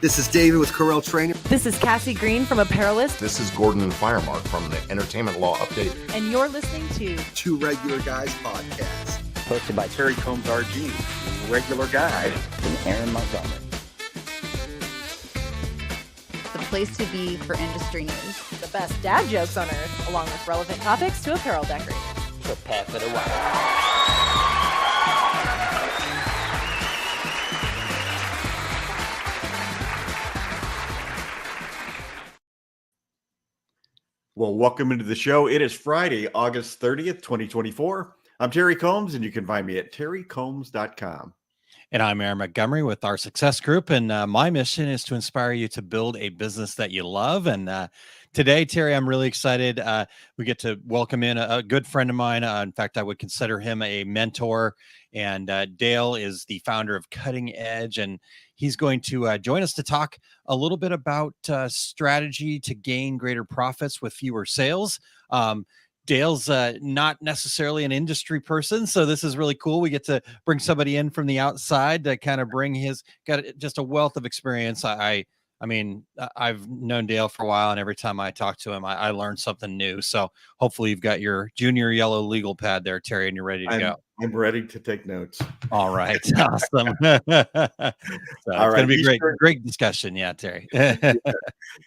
This is David with Corel Training. This is Cassie Green from Apparelist. This is Gordon and Firemark from the Entertainment Law Update. And you're listening to Two Regular Guys podcast. Hosted by Terry Combs RG, Regular Guy, and Aaron Montgomery. The place to be for industry news. the best dad jokes on earth, along with relevant topics to apparel decorating. Prepare for the wild. Well, welcome into the show. It is Friday, August 30th, 2024. I'm Terry Combs, and you can find me at terrycombs.com. And I'm Aaron Montgomery with our Success Group. And my mission is to inspire you to build a business that you love. And today, Terry, I'm really excited. We get to welcome in a good friend of mine. In fact, I would consider him a mentor. And Dale is the founder of Cutting Edge. And he's going to join us to talk a little bit about strategy to gain greater profits with fewer sales. Dale's not necessarily an industry person, so this is really cool. We get to bring somebody in from the outside to kind of bring got just a wealth of experience. I mean, I've known Dale for a while, and every time I talk to him, I learn something new. So hopefully you've got your junior yellow legal pad there, Terry, and you're ready to go. I'm ready to take notes. All right. Awesome. So it's going to be great discussion. Yeah, Terry.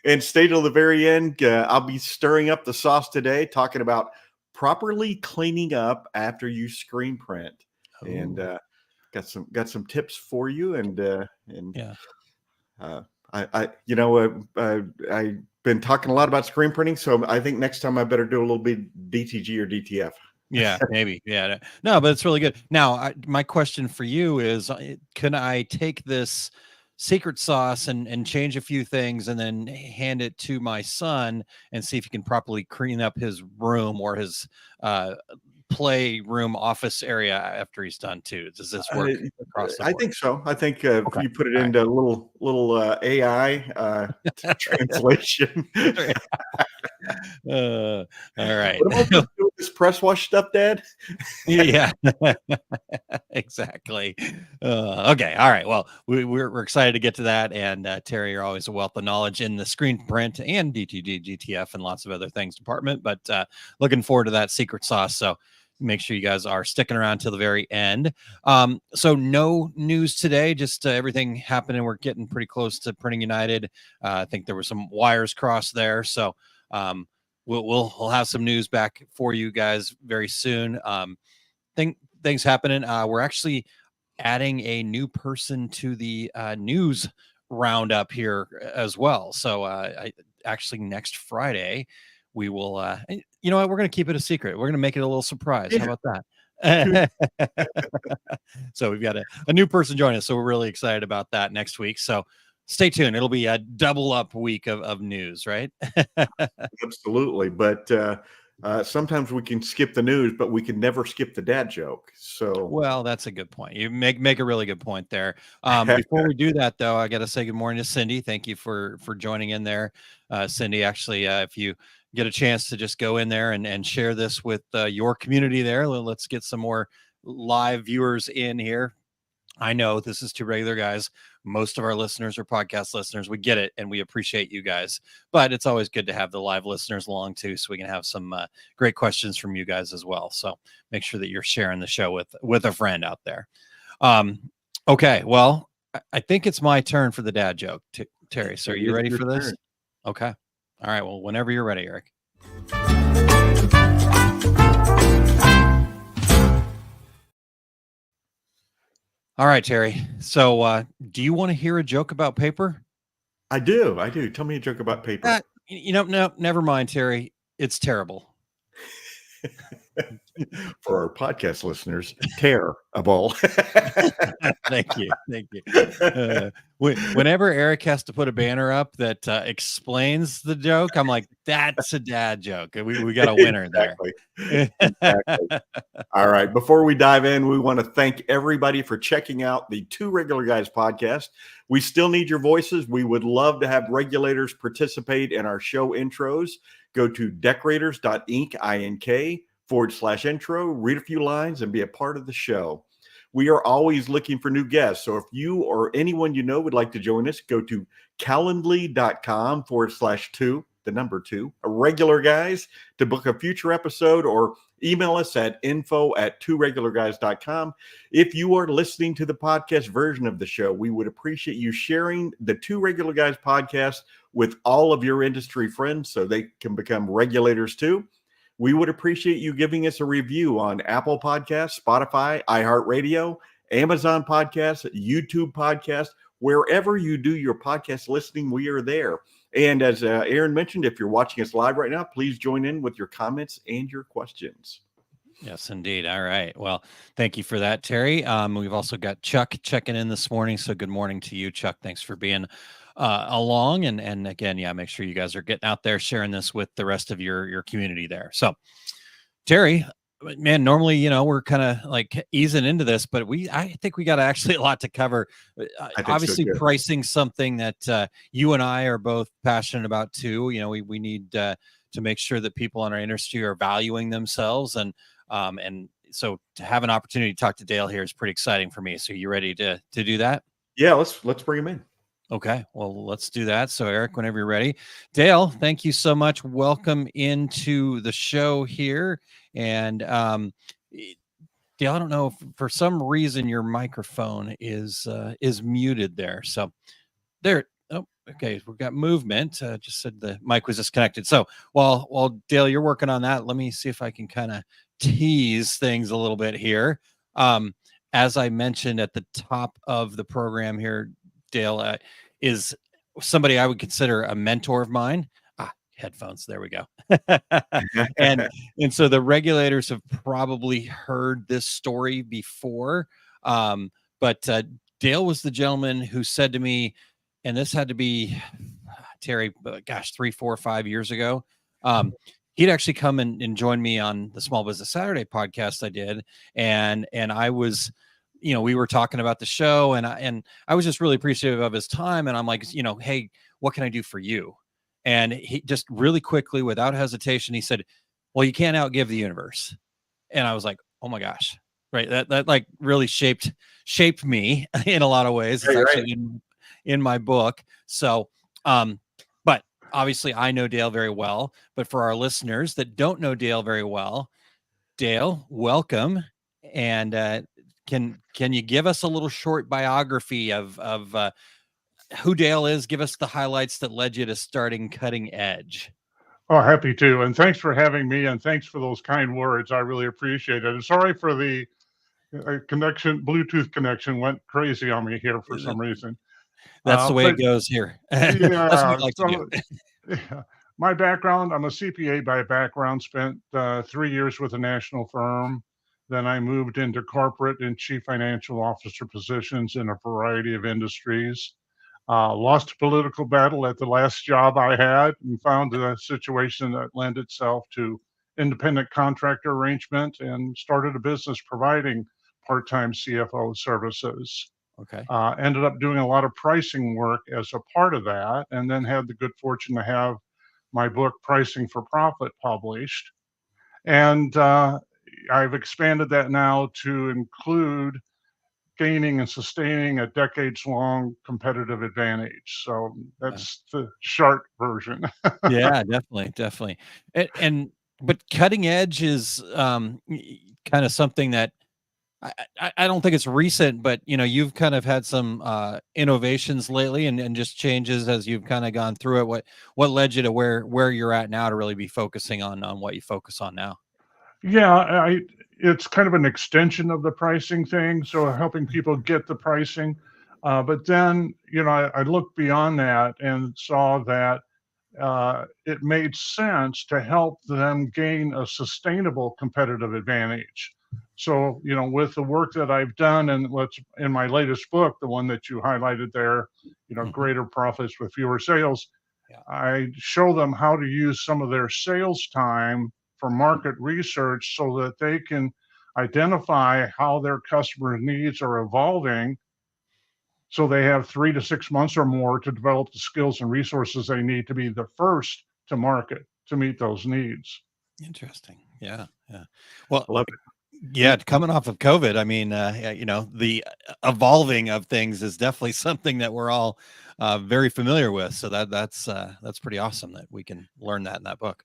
And stay till the very end. I'll be stirring up the sauce today, talking about properly cleaning up after you screen print. Ooh. And got some tips for you. Yeah. I've been talking a lot about screen printing, so I think next time I better do a little bit DTG or DTF. Yeah, maybe. Yeah. No, but it's really good. Now, my question for you is, can I take this secret sauce and change a few things and then hand it to my son and see if he can properly clean up his room or his playroom office area after he's done too? Does this work across the board? I think so. I think if you put it into a little AI translation. All right. What about this press wash stuff, Dad? Yeah, exactly. Okay. All right. Well, we're excited to get to that. And Terry, you're always a wealth of knowledge in the screen print and DTD, GTF, and lots of other things department. But looking forward to that secret sauce. So make sure you guys are sticking around till the very end. So no news today, just everything happening. We're getting pretty close to Printing United. I think there were some wires crossed there. So we'll have some news back for you guys very soon. Things happening. We're actually adding a new person to the news roundup here as well. So actually next Friday, we will, you know what, we're going to keep it a secret. We're going to make it a little surprise. How about that? So we've got a new person joining us. So we're really excited about that next week. So stay tuned. It'll be a double up week of news, right? Absolutely. But sometimes we can skip the news, but we can never skip the dad joke. So, well, that's a good point. You make a really good point there. Before we do that, though, I got to say good morning to Cindy. Thank you for joining in there. Cindy, actually, if you get a chance to just go in there and share this with your community there, let's get some more live viewers in here. I know this is Two Regular Guys. Most of our listeners are podcast listeners. We get it, and we appreciate you guys. But it's always good to have the live listeners along, too, so we can have some great questions from you guys as well. So make sure that you're sharing the show with a friend out there. Okay, well, I think it's my turn for the dad joke, Terry. So are you ready for this? Okay. All right, well, whenever you're ready, Eric. All right, Terry. So do you want to hear a joke about paper? I do. Tell me a joke about paper. No, never mind, Terry. It's terrible. For our podcast listeners, terrible. Thank you. Whenever Eric has to put a banner up that explains the joke, I'm like, that's a dad joke. We got a winner there. Exactly. All right. Before we dive in, we want to thank everybody for checking out the Two Regular Guys podcast. We still need your voices. We would love to have regulators participate in our show intros. Go to decorators.inc./intro, read a few lines, and be a part of the show. We are always looking for new guests. So if you or anyone you know would like to join us, go to calendly.com/2, the number 2, regular guys, to book a future episode, or email us at info@tworegularguys.com. If you are listening to the podcast version of the show, we would appreciate you sharing the Two Regular Guys podcast with all of your industry friends so they can become regulators too. We would appreciate you giving us a review on Apple Podcasts, Spotify, iHeartRadio, Amazon Podcasts, YouTube Podcasts, wherever you do your podcast listening, we are there. And as Aaron mentioned, if you're watching us live right now, please join in with your comments and your questions. Yes, indeed. All right. Well, thank you for that, Terry. We've also got Chuck checking in this morning. So good morning to you, Chuck. Thanks for being along. And again, yeah, make sure you guys are getting out there, sharing this with the rest of your community there. So, Terry, man, normally, we're kind of like easing into this, but I think we got actually a lot to cover. Obviously, so, pricing something that you and I are both passionate about too. We need to make sure that people in our industry are valuing themselves, and so to have an opportunity to talk to Dale here is pretty exciting for me. So you ready to do that? Yeah, let's bring him in. Okay, well, let's do that. So Eric, whenever you're ready. Dale, thank you so much. Welcome into the show here. And Dale, I don't know if for some reason your microphone is muted there. So there. Oh, okay. We've got movement. Just said the mic was disconnected. So while Dale, you're working on that, let me see if I can kind of tease things a little bit here. As I mentioned at the top of the program here, Dale is somebody I would consider a mentor of mine. Headphones. There we go. and so the regulators have probably heard this story before. But Dale was the gentleman who said to me, and this had to be Terry, 3, 4, 5 years ago. He'd actually come and join me on the Small Business Saturday podcast I did. And I was, we were talking about the show, and I was just really appreciative of his time. And I'm like, hey, what can I do for you? And he just really quickly, without hesitation, he said, well, you can't outgive the universe. And I was like, oh my gosh, right. That like really shaped me in a lot of ways. It's actually in my book. So, but obviously I know Dale very well, but for our listeners that don't know Dale very well, Dale, welcome. And, can you give us a little short biography of who Dale is? Give us the highlights that led you to starting Cutting Edge. Oh, happy to. And thanks for having me. And thanks for those kind words. I really appreciate it. And sorry for the Bluetooth connection went crazy on me here for some reason. That's the way it goes here. Yeah. That's what we like to do. Yeah. My background, I'm a CPA by background, spent 3 years with a national firm. Then I moved into corporate and chief financial officer positions in a variety of industries. Lost a political battle at the last job I had and found a situation that lent itself to independent contractor arrangement and started a business providing part-time CFO services. Okay. Ended up doing a lot of pricing work as a part of that, and then had the good fortune to have my book Pricing for Profit published. And I've expanded that now to include gaining and sustaining a decades-long competitive advantage. So that's the short version. Yeah, definitely. But Cutting Edge is kind of something that I don't think it's recent, but you've kind of had some innovations lately and just changes as you've kind of gone through it. What led you to where you're at now to really be focusing on what you focus on now? Yeah, it's kind of an extension of the pricing thing, so helping people get the pricing. But then, I looked beyond that and saw that it made sense to help them gain a sustainable competitive advantage. So, with the work that I've done and what's in my latest book, the one that you highlighted there, Greater Profits with Fewer Sales, I show them how to use some of their sales time for market research so that they can identify how their customer needs are evolving, so they have 3 to 6 months or more to develop the skills and resources they need to be the first to market to meet those needs. Interesting. Yeah. Well, I love it. Yeah, coming off of COVID, I mean, you know, the evolving of things is definitely something that we're all very familiar with. So that's pretty awesome that we can learn that in that book.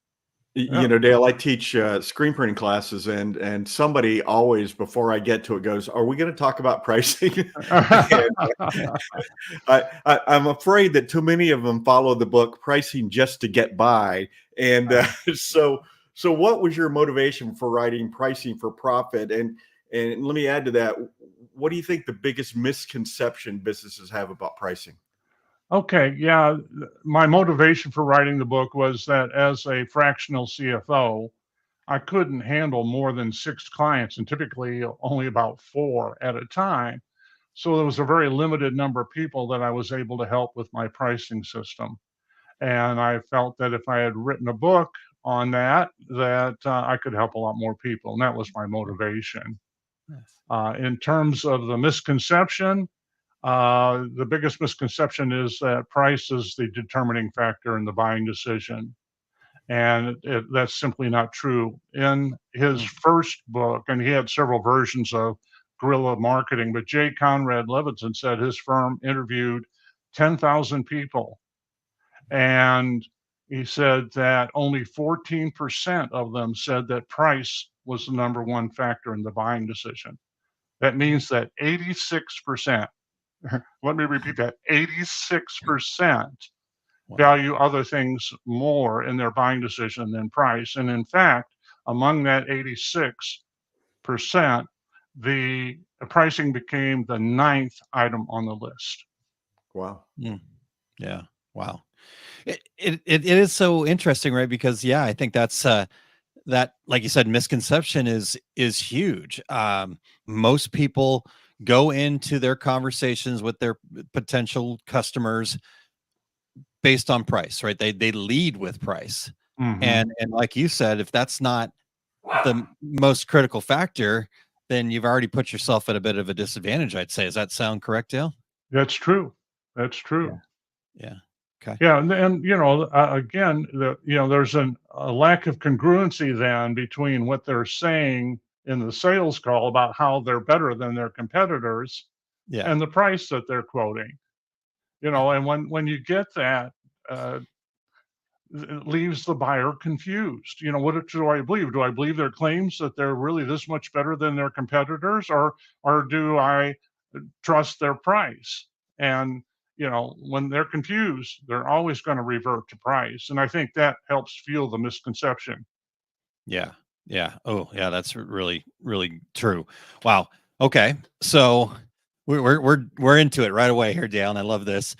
Yeah. Dale, I teach screen printing classes, and somebody always before I get to it goes, "Are we going to talk about pricing?" And I'm afraid that too many of them follow the book "Pricing Just to Get By," and so what was your motivation for writing "Pricing for Profit"? And let me add to that, what do you think the biggest misconception businesses have about pricing? Okay, yeah. My motivation for writing the book was that as a fractional CFO, I couldn't handle more than 6 clients and typically only about 4 at a time. So there was a very limited number of people that I was able to help with my pricing system. And I felt that if I had written a book on that, that I could help a lot more people. And that was my motivation. Yes. In terms of the misconception, the biggest misconception is that price is the determining factor in the buying decision. And that's simply not true. In his first book, and he had several versions of guerrilla marketing, but J. Conrad Levinson said his firm interviewed 10,000 people. And he said that only 14% of them said that price was the number one factor in the buying decision. That means that 86%, let me repeat that, 86% Wow. value other things more in their buying decision than price. And in fact, among that 86%, the pricing became the ninth item on the list. Wow. Mm. Yeah. Wow. It is so interesting, right? Because yeah, I think that's that, like you said, misconception is huge. Most people go into their conversations with their potential customers based on price, right? They lead with price. Mhm. And like you said, if that's not the most critical factor, then you've already put yourself at a bit of a disadvantage, I'd say. Does that sound correct, Dale? That's true. That's Yeah. true. Yeah. Okay. Yeah, and again, there's a lack of congruency then between what they're saying in the sales call about how they're better than their competitors Yeah. and the price that they're quoting. And when you get that, uh, it leaves the buyer confused. What do I believe? Do I believe their claims that they're really this much better than their competitors, or do I trust their price? And when they're confused, they're always going to revert to price. And I think that helps fuel the misconception. Yeah. Yeah. Oh, yeah. That's really, really true. Wow. Okay. So we're into it right away here, Dale, and I love this.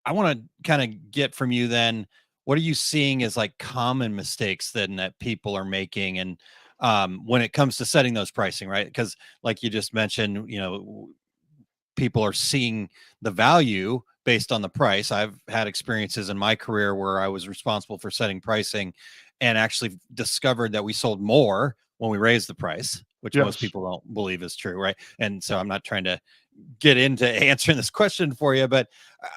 I want to kind of get from you then. What are you seeing as like common mistakes then that people are making, and when it comes to setting those pricing, right? Because like you just mentioned, people are seeing the value based on the price. I've had experiences in my career where I was responsible for setting pricing and actually discovered that we sold more when we raised the price, which most Yes. people don't believe is true, right? And so I'm not trying to get into answering this question for you, but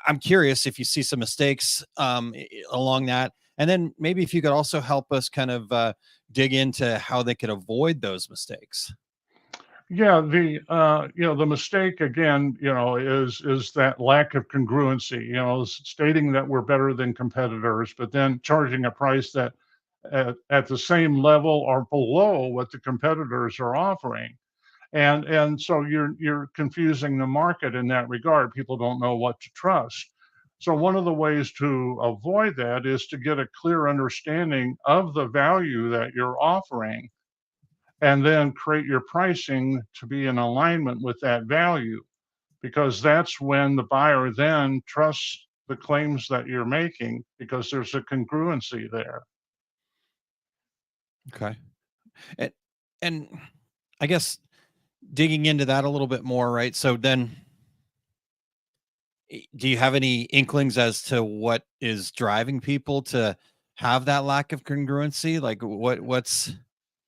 I'm curious if you see some mistakes along that. And then maybe if you could also help us kind of dig into how they could avoid those mistakes. Yeah, the mistake again, is that lack of congruency. Stating that we're better than competitors, but then charging a price that at the same level or below what the competitors are offering. And so you're confusing the market in that regard. People don't know what to trust. So one of the ways to avoid that is to get a clear understanding of the value that you're offering and then create your pricing to be in alignment with that value, because that's when the buyer then trusts the claims that you're making because there's a congruency there. Okay. And, and I guess digging into that a little bit more, right? So then do you have any inklings as to what is driving people to have that lack of congruency? Like what's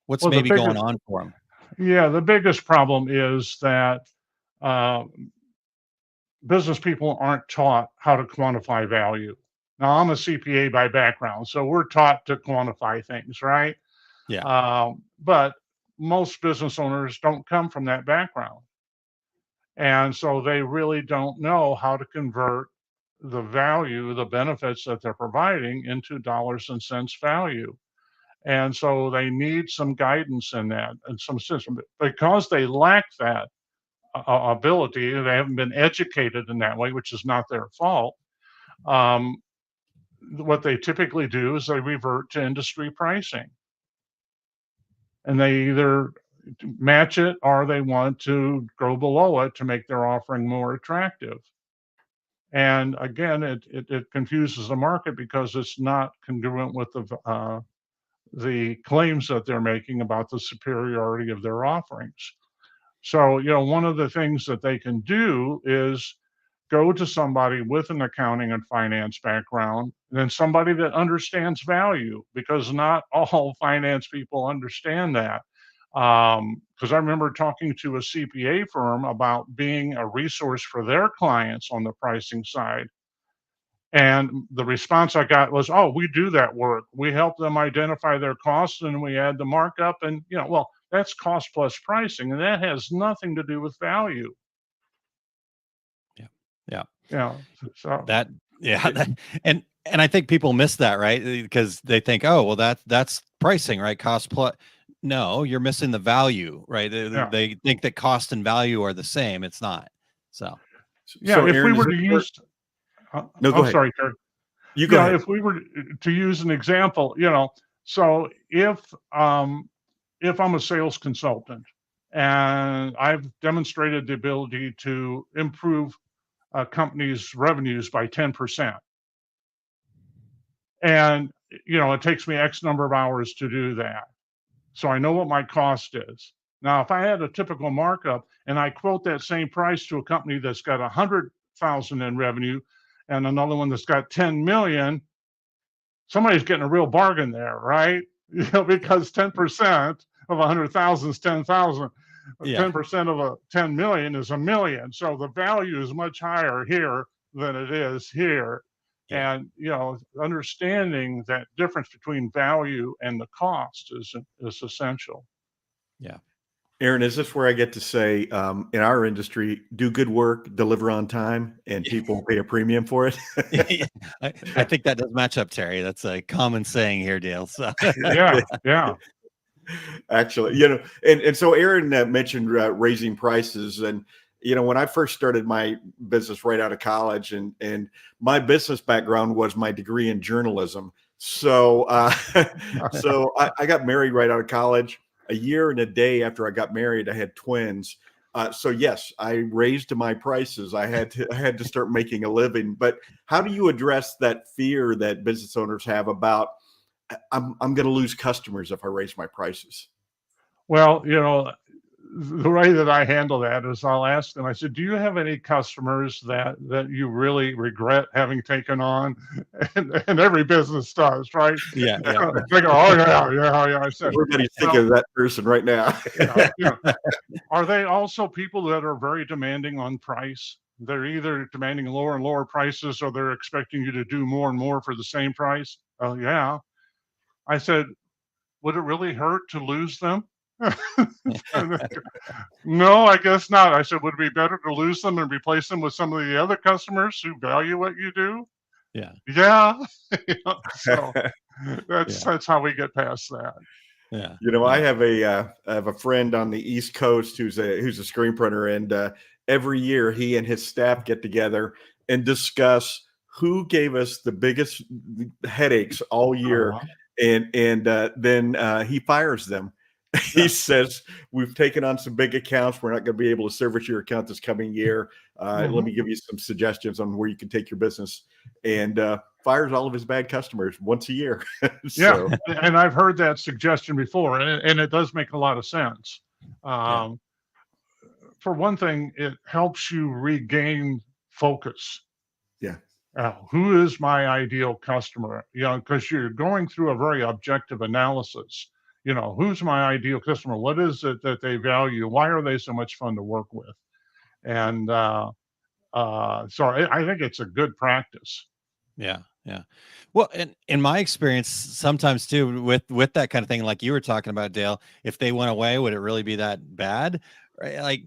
Well, the maybe going biggest, on for them? yeah, the biggest problem is that uh, business people aren't taught how to quantify value. Now, I'm a CPA by background, so we're taught to quantify things, right? Yeah. But most business owners don't come from that background. And so they really don't know how to convert the value, the benefits that they're providing into dollars and cents value. And so they need some guidance in that and some system because they lack that ability. They haven't been educated in that way, which is not their fault. What they typically do is they revert to industry pricing. And they either match it or they want to go below it to make their offering more attractive. And again, it confuses the market because it's not congruent with the claims that they're making about the superiority of their offerings. So, one of the things that they can do is go to somebody with an accounting and finance background, and then somebody that understands value, because not all finance people understand that. Because I remember talking to a CPA firm about being a resource for their clients on the pricing side. And the response I got was, oh, we do that work. We help them identify their costs and we add the markup. And, well, that's cost plus pricing. And that has nothing to do with value. Yeah. So And I think people miss that, right? Because they think, oh, well, that's pricing, right? Cost plus. No, you're missing the value, right? They think that cost and value are the same. It's not. So if Aaron, we were to use, no, go ahead. Sorry, Terry. You go ahead. If we were to use an example, so if I'm a sales consultant and I've demonstrated the ability to improve a company's revenues by 10%, and it takes me X number of hours to do that, so I know what my cost is. Now, if I had a typical markup and I quote that same price to a company that's got 100,000 in revenue and another one that's got 10 million, somebody's getting a real bargain there, right? Because 10% of 100,000 is 10,000. 10% of a 10 million is a million. So the value is much higher here than it is here. Yeah. And, understanding that difference between value and the cost is essential. Yeah. Aaron, is this where I get to say, in our industry, do good work, deliver on time, and people pay a premium for it? I think that does match up, Terry. That's a common saying here, Dale. So yeah. Actually, and so Aaron mentioned raising prices, and when I first started my business right out of college, and my business background was my degree in journalism. So, so I got married right out of college. A year and a day after I got married, I had twins. So yes, I raised my prices. I had to start making a living. But how do you address that fear that business owners have about I'm going to lose customers if I raise my prices? Well, the way that I handle that is I'll ask them, I said, do you have any customers that you really regret having taken on? And every business does, right? Yeah. They go, oh, yeah. I said, everybody's thinking of that person right now. Are they also people that are very demanding on price? They're either demanding lower and lower prices or they're expecting you to do more and more for the same price. Oh, yeah. I said, would it really hurt to lose them? No, I guess not. I said, would it be better to lose them and replace them with some of the other customers who value what you do? Yeah. So that's how we get past that. Yeah. I have a friend on the East Coast who's a screen printer, and every year he and his staff get together and discuss who gave us the biggest headaches all year. And then he fires them. He says, we've taken on some big accounts. We're not going to be able to service your account this coming year. Let me give you some suggestions on where you can take your business. And fires all of his bad customers once a year. Yeah, and I've heard that suggestion before, and it does make a lot of sense. For one thing, it helps you regain focus. Yeah. Who is my ideal customer? Because you're going through a very objective analysis. Who's my ideal customer? What is it that they value? Why are they so much fun to work with? And so I think it's a good practice. Yeah. Yeah. Well, in my experience, sometimes too, with that kind of thing, like you were talking about, Dale, if they went away, would it really be that bad? Right? Like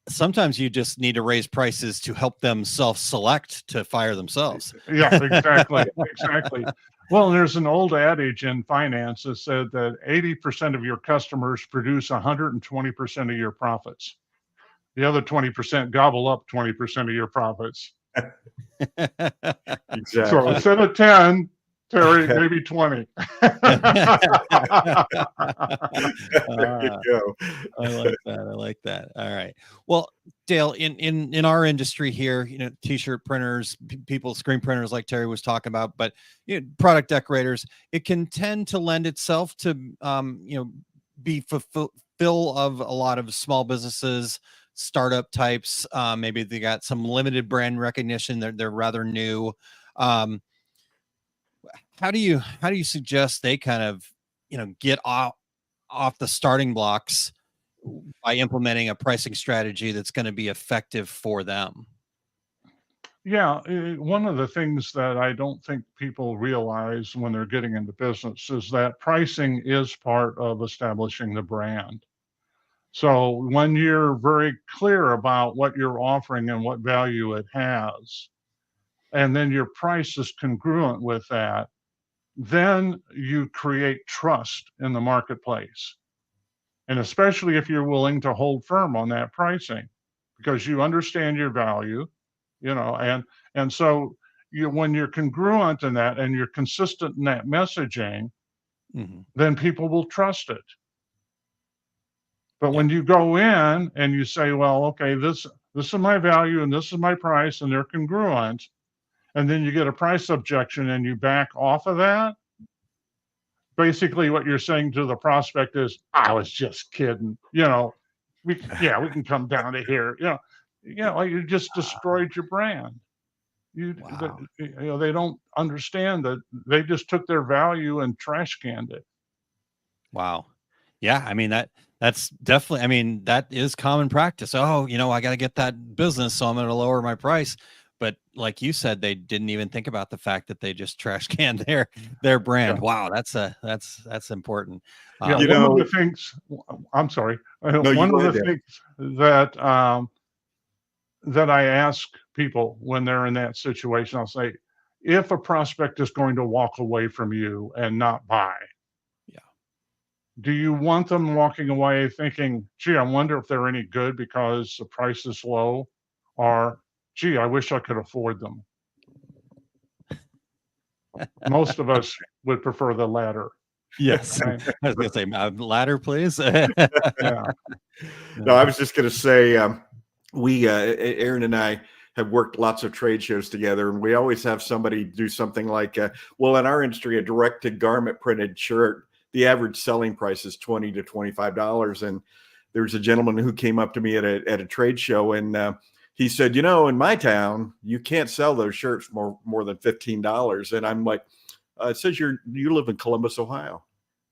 sometimes you just need to raise prices to help them self-select to fire themselves. Yeah, exactly. Exactly. Well, there's an old adage in finance that said that 80% of your customers produce 120% of your profits. The other 20% gobble up 20% of your profits. Exactly. So instead of 10, Terry, maybe 20. There you go. I like that. I like that. All right. Well, Dale, in our industry here, t-shirt printers, people, screen printers, like Terry was talking about, but product decorators, it can tend to lend itself to, be fulfill of a lot of small businesses, startup types. Maybe they got some limited brand recognition. They're rather new. How do you suggest they kind of, get off the starting blocks by implementing a pricing strategy that's going to be effective for them? Yeah, one of the things that I don't think people realize when they're getting into business is that pricing is part of establishing the brand. So when you're very clear about what you're offering and what value it has, and then your price is congruent with that, then you create trust in the marketplace. And especially if you're willing to hold firm on that pricing because you understand your value, and so when you're congruent in that and you're consistent in that messaging, then people will trust it. But when you go in and you say, well, okay, this is my value and this is my price, and they're congruent, and then you get a price objection and you back off of that, basically what you're saying to the prospect is, I was just kidding. We can come down to here. You just destroyed your brand. They don't understand that they just took their value and trash canned it. Wow. Yeah. I mean, that's definitely, that is common practice. Oh, I got to get that business, so I'm going to lower my price. But like you said, they didn't even think about the fact that they just trash canned their brand. Yeah. Wow, that's important. Yeah, one of the things. I'm sorry. One of the things that I ask people when they're in that situation, I'll say, if a prospect is going to walk away from you and not buy, do you want them walking away thinking, gee, I wonder if they're any good because the price is low, or gee, I wish I could afford them? Most of us would prefer the latter. Yes. Right? I was going to say, ladder, please. Yeah. No, I was just going to say, we, Aaron and I have worked lots of trade shows together, and we always have somebody do something like, well, in our industry, a direct-to-garment printed shirt, the average selling price is $20 to $25. And there's a gentleman who came up to me at a trade show, and he said, in my town, you can't sell those shirts more than $15. And I'm like, it says you live in Columbus, Ohio.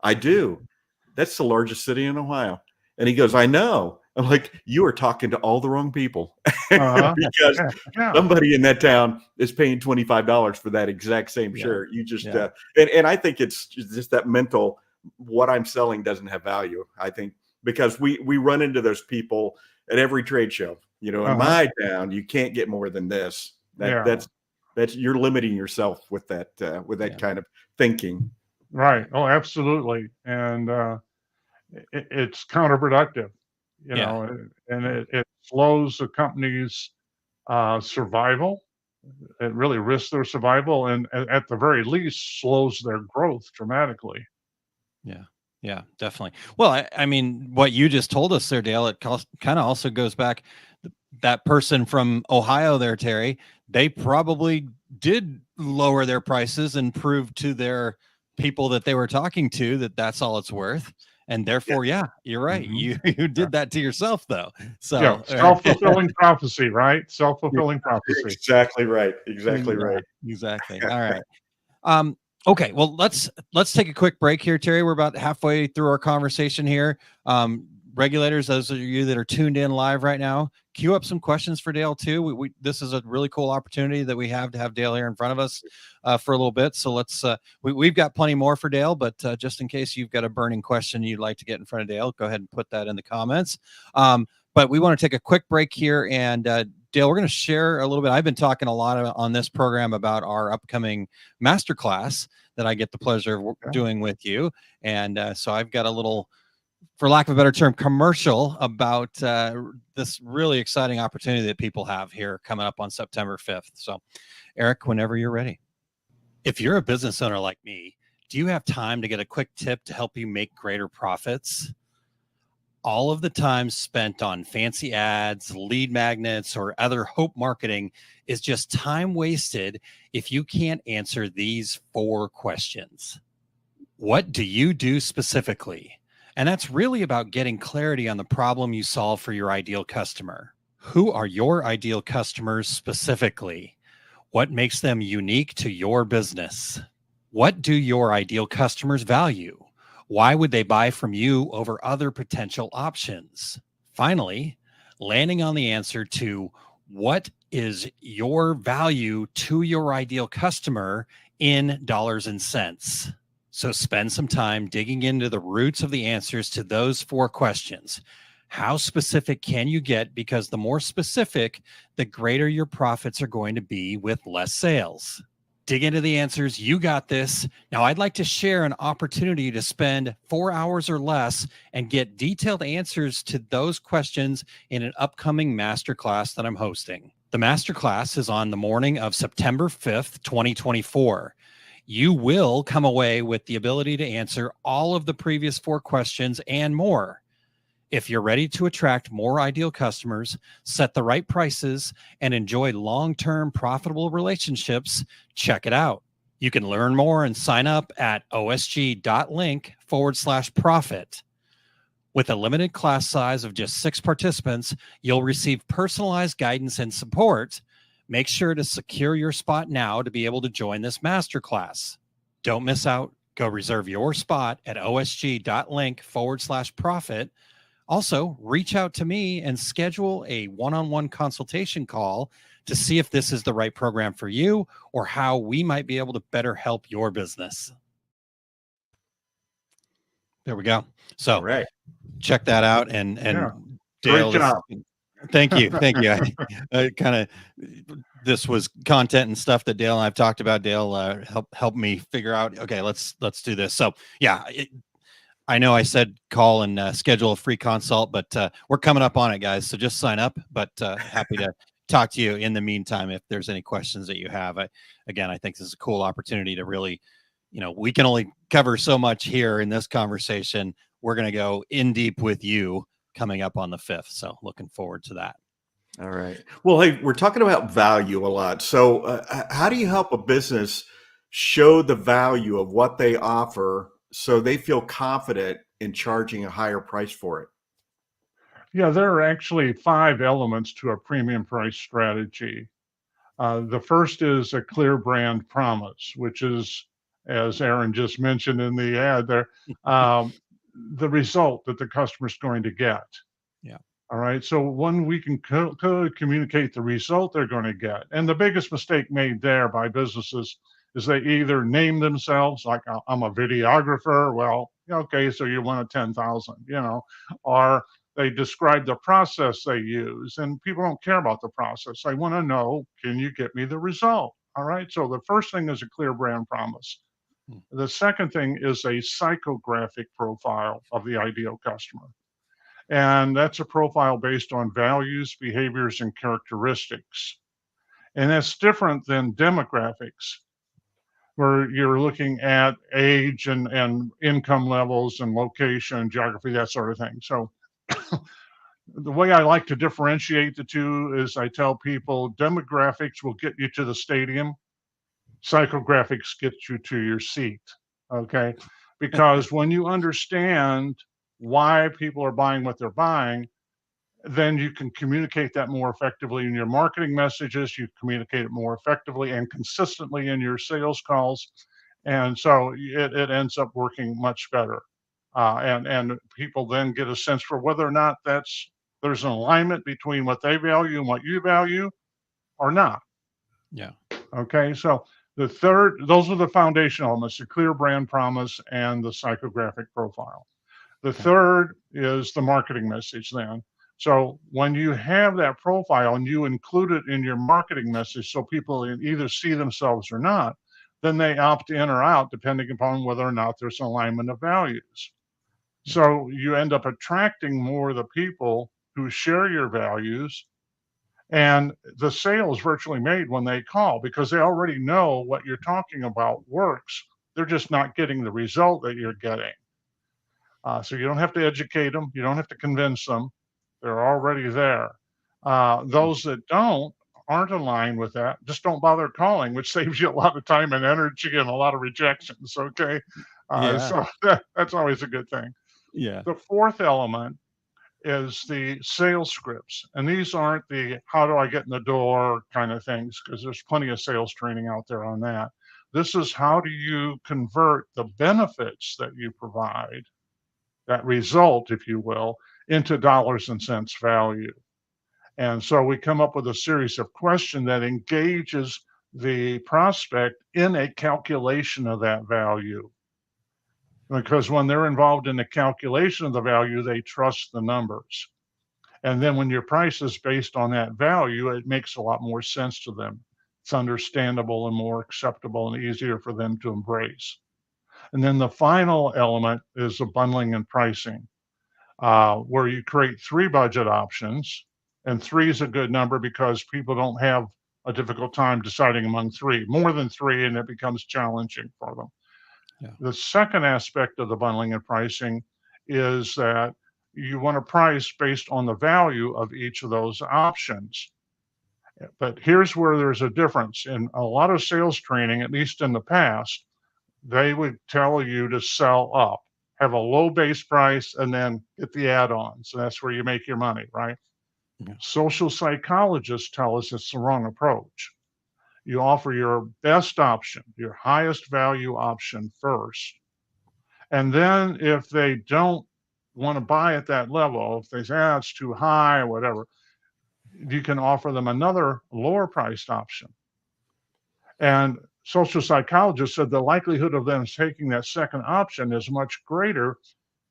I do. That's the largest city in Ohio. And he goes, I know. I'm like, you are talking to all the wrong people because somebody in that town is paying $25 for that exact same shirt. You just, and I think it's just that mental, what I'm selling doesn't have value. I think because we run into those people at every trade show, in my town, you can't get more than this. That's you're limiting yourself with that kind of thinking. Right. Oh, absolutely. And it's counterproductive. And it slows the company's survival. It really risks their survival, and at the very least slows their growth dramatically. Yeah, definitely. Well, I mean, what you just told us there, Dale, it kind of also goes back, that person from Ohio there, Terry, they probably did lower their prices and prove to their people that they were talking to that that's all it's worth. And therefore, you're right. Mm-hmm. You did that to yourself, though. So self-fulfilling prophecy, right? Self-fulfilling prophecy. Exactly right. Exactly right. Exactly. All right. Okay. Well, let's take a quick break here, Terry. We're about halfway through our conversation here. regulators, those of you that are tuned in live right now, queue up some questions for Dale too. This is a really cool opportunity that we have to have Dale here in front of us for a little bit. So let's we've got plenty more for Dale, but just in case you've got a burning question you'd like to get in front of Dale, go ahead and put that in the comments. But we want to take a quick break here, and Dale, we're going to share a little bit. I've been talking a lot on this program about our upcoming masterclass that I get the pleasure of doing with you. And so I've got a little, for lack of a better term, commercial about this really exciting opportunity that people have here coming up on September 5th. So Eric, whenever you're ready. If you're a business owner like me, do you have time to get a quick tip to help you make greater profits? All of the time spent on fancy ads, lead magnets, or other hope marketing is just time wasted if you can't answer these 4 questions. What do you do specifically? And that's really about getting clarity on the problem you solve for your ideal customer. Who are your ideal customers specifically? What makes them unique to your business? What do your ideal customers value? Why would they buy from you over other potential options? Finally, landing on the answer to what is your value to your ideal customer in dollars and cents. So spend some time digging into the roots of the answers to those 4 questions. How specific can you get? Because the more specific, the greater your profits are going to be with less sales. Dig into the answers. You got this. Now, I'd like to share an opportunity to spend 4 hours or less and get detailed answers to those questions in an upcoming masterclass that I'm hosting. The masterclass is on the morning of September 5th, 2024. You will come away with the ability to answer all of the previous 4 questions and more. If you're ready to attract more ideal customers, set the right prices, and enjoy long-term profitable relationships, check it out. You can learn more and sign up at osg.link/profit. With a limited class size of just 6 participants, you'll receive personalized guidance and support. Make sure to secure your spot now to be able to join this masterclass. Don't miss out. Go reserve your spot at osg.link/profit. Also, reach out to me and schedule a one-on-one consultation call to see if this is the right program for you or how we might be able to better help your business. There we go. So Right. check that out. And Yeah. Dale, Great job. thank you. Thank you. I kind of, this was content and stuff that Dale and I've talked about. Dale helped me figure out, okay, let's do this. So yeah, I know I said call and schedule a free consult, but we're coming up on it, guys. So just sign up, but happy to talk to you in the meantime if there's any questions that you have. Again, I think this is a cool opportunity to really, we can only cover so much here in this conversation. We're going to go in deep with you coming up on the 5th. So looking forward to that. All right. Well, hey, we're talking about value a lot. So how do you help a business show the value of what they offer so they feel confident in charging a higher price for it? Yeah, there are actually 5 elements to a premium price strategy. The first is a clear brand promise, which is, as Aaron just mentioned in the ad there, the result that the customer is going to get. Yeah. All right. So when we can communicate the result they're going to get, and the biggest mistake made there by businesses is they either name themselves like I'm a videographer. Well, okay, so you're one of 10,000, or they describe the process they use, and people don't care about the process. They want to know, can you get me the result? All right. So the first thing is a clear brand promise. The second thing is a psychographic profile of the ideal customer. And that's a profile based on values, behaviors, and characteristics. And that's different than demographics, where you're looking at age and income levels and location, geography, that sort of thing. So the way I like to differentiate the two is I tell people demographics will get you to the stadium. Psychographics get you to your seat. Okay. Because when you understand why people are buying what they're buying, then you can communicate that more effectively in your marketing messages. You communicate it more effectively and consistently in your sales calls. And so it ends up working much better. and people then get a sense for whether or not there's an alignment between what they value and what you value or not. Yeah. Okay, so those are the foundation elements: the clear brand promise and the psychographic profile. The third is the marketing message then. So when you have that profile and you include it in your marketing message so people either see themselves or not, then they opt in or out depending upon whether or not there's an alignment of values. So you end up attracting more of the people who share your values, and the sale is virtually made when they call because they already know what you're talking about works. They're just not getting the result that you're getting. So you don't have to educate them. You don't have to convince them. They're already there. Those that aren't aligned with that, just don't bother calling, which saves you a lot of time and energy and a lot of rejections. Okay. So that's always a good thing. Yeah. The fourth element is the sales scripts. And these aren't the how do I get in the door kind of things, because there's plenty of sales training out there on that. This is how do you convert the benefits that you provide, that result, if you will, into dollars and cents value. And so we come up with a series of questions that engages the prospect in a calculation of that value. Because when they're involved in the calculation of the value, they trust the numbers. And then when your price is based on that value, it makes a lot more sense to them. It's understandable and more acceptable and easier for them to embrace. And then the final element is the bundling and pricing, where you create 3 budget options. And 3 is a good number because people don't have a difficult time deciding among 3. More than 3, and it becomes challenging for them. Yeah. The second aspect of the bundling and pricing is that you want to price based on the value of each of those options. But here's where there's a difference. In a lot of sales training, at least in the past, they would tell you to sell up, have a low base price, and then get the add-ons. So that's where you make your money, right? Yeah. Social psychologists tell us it's the wrong approach. You offer your best option, your highest value option first. And then if they don't want to buy at that level, if they say, it's too high or whatever, you can offer them another lower priced option. And social psychologists said the likelihood of them taking that second option is much greater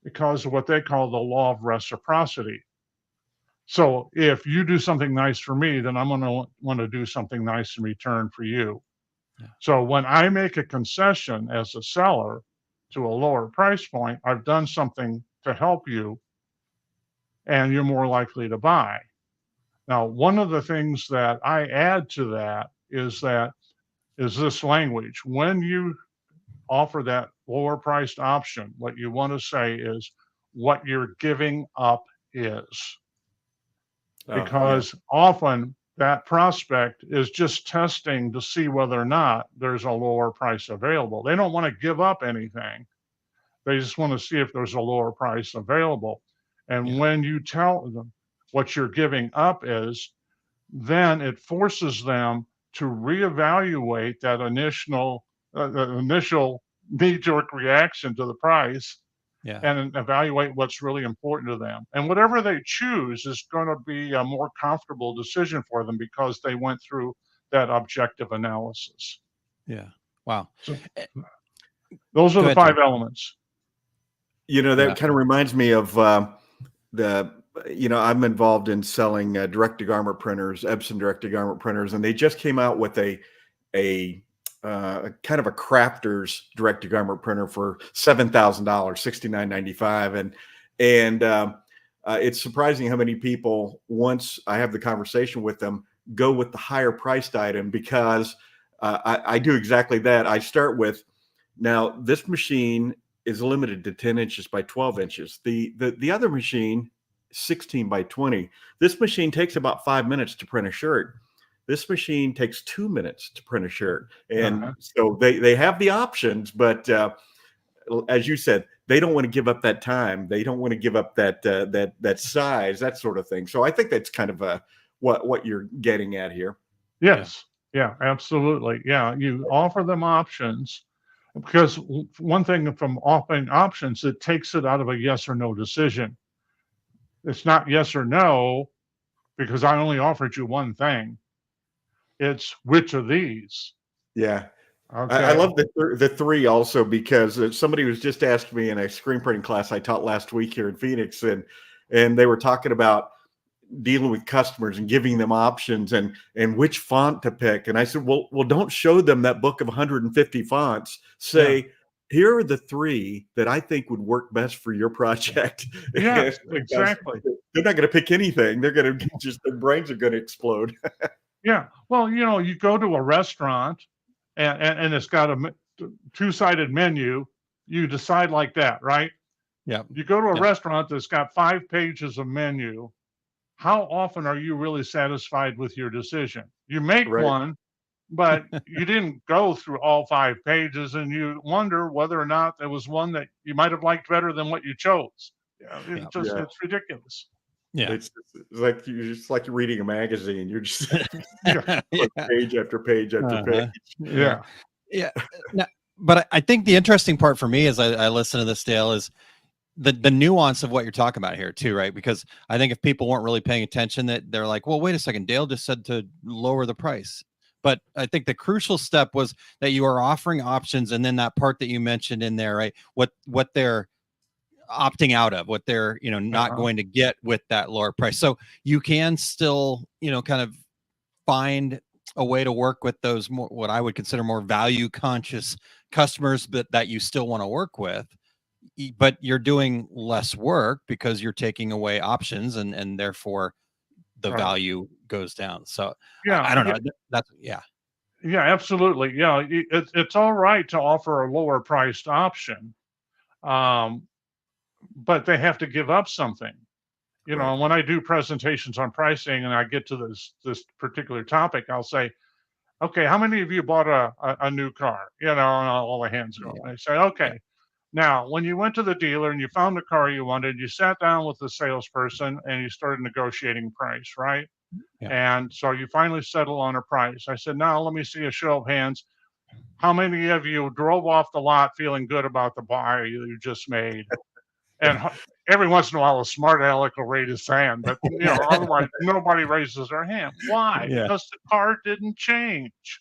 because of what they call the law of reciprocity. So if you do something nice for me, then I'm going to want to do something nice in return for you. Yeah. So when I make a concession as a seller to a lower price point, I've done something to help you, and you're more likely to buy. Now, one of the things that I add to that is this language. When you offer that lower priced option, what you want to say is what you're giving up is. Because often that prospect is just testing to see whether or not there's a lower price available. They don't want to give up anything. They just want to see if there's a lower price available. And when you tell them what you're giving up is, then it forces them to reevaluate that initial knee-jerk reaction to the price. Yeah. And evaluate what's really important to them. And whatever they choose is going to be a more comfortable decision for them because they went through that objective analysis. Yeah. Wow. So, those are the 5 elements. That kind of reminds me of I'm involved in selling direct-to-garment printers, Epson direct-to-garment printers, and they just came out with a kind of a crafter's direct-to-garment printer for $7,000, $69.95, and it's surprising how many people, once I have the conversation with them, go with the higher priced item because I do exactly that. I start with, now this machine is limited to 10 inches by 12 inches. The other machine, 16 by 20. This machine takes about 5 minutes to print a shirt. This machine takes 2 minutes to print a shirt. And so they have the options, but as you said, they don't want to give up that time. They don't want to give up that size, that sort of thing. So I think that's kind of what you're getting at here. Yes. Yeah, absolutely. Yeah. You offer them options Because one thing from offering options, it takes it out of a yes or no decision. It's not yes or no because I only offered you one thing. It's which of these. Yeah. I Okay. love the three also because somebody was just asked me in a screen printing class I taught last week here in Phoenix, and they were talking about dealing with customers and giving them options and which font to pick. And I said, well, don't show them that book of 150 fonts. Say, here are the three that I think would work best for your project. Yes, Because exactly. they're not going to pick anything. They're going to just, their brains are going to explode. Yeah. Well, you go to a restaurant and it's got a two-sided menu. You decide like that, right? Yeah. You go to a Yeah. restaurant that's got 5 pages of menu. How often are you really satisfied with your decision? You make Right. one, but you didn't go through all 5 pages, and you wonder whether or not there was one that you might have liked better than what you chose. Yeah. Yeah. It's ridiculous. Yeah. It's like you're reading a magazine. You're just Yeah. page after page after Uh-huh. page. Yeah. Yeah. No, but I think the interesting part for me as I listen to this, Dale, is the nuance of what you're talking about here too, right? Because I think if people weren't really paying attention, that they're like, well, wait a second, Dale just said to lower the price. But I think the crucial step was that you are offering options, and then that part that you mentioned in there, right? What they're opting out of, what they're not Uh-huh. going to get with that lower price. So you can still kind of find a way to work with those more, what I would consider more value conscious customers, but that you still want to work with, but you're doing less work because you're taking away options, and therefore the Right. value goes down. So Yeah. I don't Yeah. know. That's yeah. Yeah, absolutely. Yeah, it's all right to offer a lower priced option, um, but they have to give up something. Right. And when I do presentations on pricing and I get to this particular topic, I'll say, okay, how many of you bought a new car? And all the hands go up. Yeah. And I say, Yeah. okay, now when you went to the dealer and you found the car you wanted, you sat down with the salesperson and you started negotiating price, right? Yeah. And so you finally settle on a price. I said, now let me see a show of hands. How many of you drove off the lot feeling good about the buy you just made? And every once in a while, a smart aleck will raise his hand, but otherwise nobody raises their hand. Why? Yeah. Because the car didn't change.